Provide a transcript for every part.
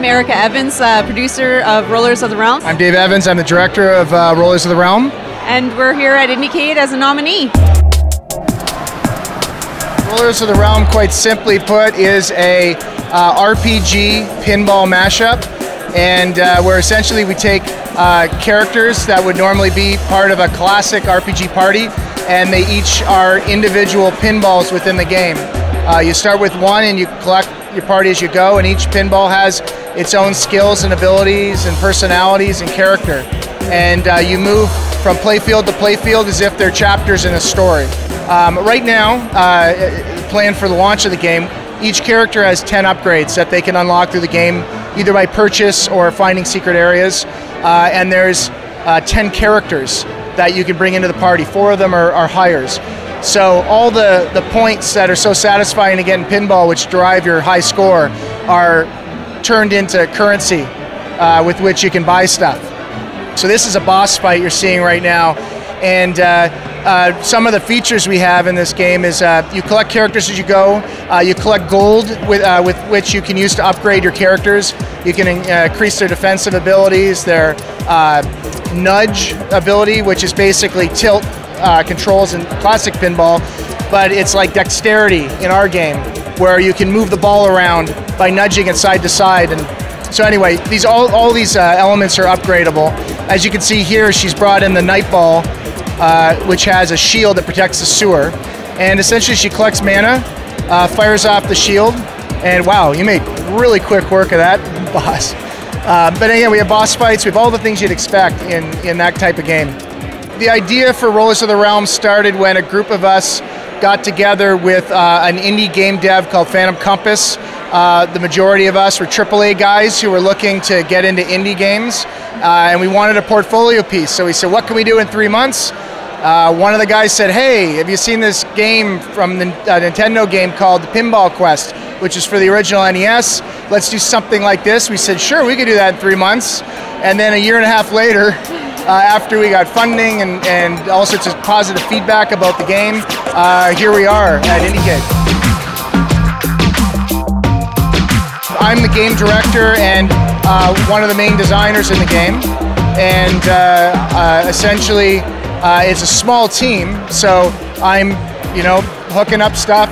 I'm Erica Evans, producer of Rollers of the Realm. I'm Dave Evans, I'm the director of Rollers of the Realm. And we're here at IndieCade as a nominee. Rollers of the Realm, quite simply put, is a RPG pinball mashup, and where essentially we take characters that would normally be part of a classic RPG party, and they each are individual pinballs within the game. You start with one and you collect your party as you go, and each pinball has its own skills and abilities and personalities and character. And you move from playfield to playfield as if they're chapters in a story. Right now, planned for the launch of the game, each character has 10 upgrades that they can unlock through the game, either by purchase or finding secret areas. And there's 10 characters that you can bring into the party. 4 of them are hires. So all the points that are so satisfying to get in pinball, which drive your high score, are turned into currency with which you can buy stuff. So this is a boss fight you're seeing right now, and some of the features we have in this game is you collect characters as you go, you collect gold with which you can use to upgrade your characters. You can increase their defensive abilities, their nudge ability, which is basically tilt controls in classic pinball, but it's like dexterity in our game, where you can move the ball around by nudging it side to side. And so anyway, all these elements are upgradable. As you can see here, she's brought in the night ball, which has a shield that protects the sewer, and essentially she collects mana, fires off the shield, and wow, you made really quick work of that, boss. But again, we have boss fights, we have all the things you'd expect in that type of game. The idea for Rollers of the Realm started when a group of us got together with an indie game dev called Phantom Compass. The majority of us were AAA guys who were looking to get into indie games, and we wanted a portfolio piece. So we said, what can we do in 3 months? One of the guys said, hey, have you seen this game from the Nintendo game called The Pinball Quest, which is for the original NES? Let's do something like this. We said, sure, we could do that in 3 months. And then a year and a half later, after we got funding and all sorts of positive feedback about the game, here we are at IndieCade. I'm the game director and one of the main designers in the game, and essentially it's a small team, so I'm hooking up stuff,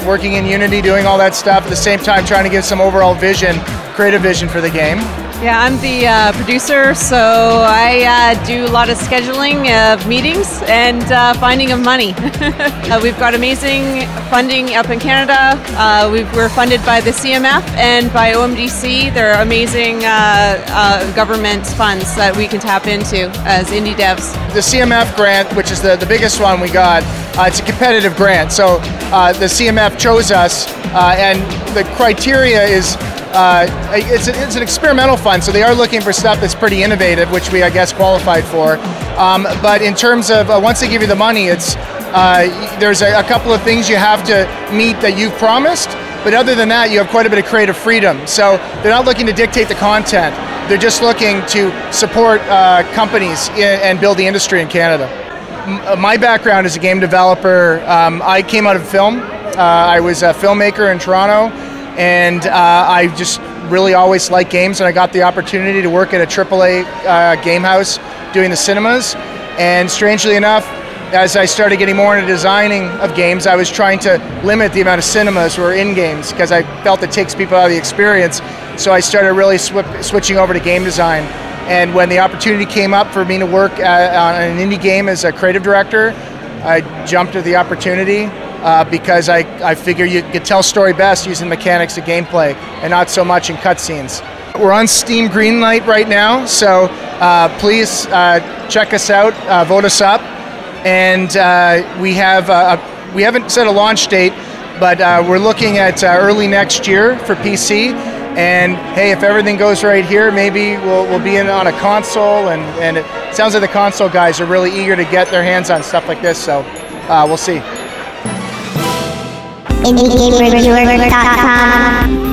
working in Unity, doing all that stuff, at the same time trying to give some overall vision, creative vision for the game. Yeah, I'm the producer, so I do a lot of scheduling of meetings and finding of money. We've got amazing funding up in Canada. We're funded by the CMF and by OMDC. They're amazing government funds that we can tap into as indie devs. The CMF grant, which is the biggest one we got, it's a competitive grant. So the CMF chose us, and the criteria is it's an experimental fund, so they are looking for stuff that's pretty innovative, which we, I guess, qualified for. But in terms of once they give you the money, there's a couple of things you have to meet that you've promised, but other than that, you have quite a bit of creative freedom. So they're not looking to dictate the content, they're just looking to support companies and build the industry in Canada. My background as a game developer, I came out of film. I was a filmmaker in Toronto, and I just really always liked games, and I got the opportunity to work at a AAA game house doing the cinemas. And strangely enough, as I started getting more into designing of games, I was trying to limit the amount of cinemas who were in games, because I felt it takes people out of the experience. So I started really switching over to game design. And when the opportunity came up for me to work on an indie game as a creative director, I jumped at the opportunity. Because I figure you could tell story best using mechanics of gameplay and not so much in cutscenes. We're on Steam Greenlight right now, so please check us out, vote us up, and we haven't set a launch date, but we're looking at early next year for PC. And hey, if everything goes right here, maybe we'll be in on a console, and it sounds like the console guys are really eager to get their hands on stuff like this, so we'll see. IndieGameReviewer.com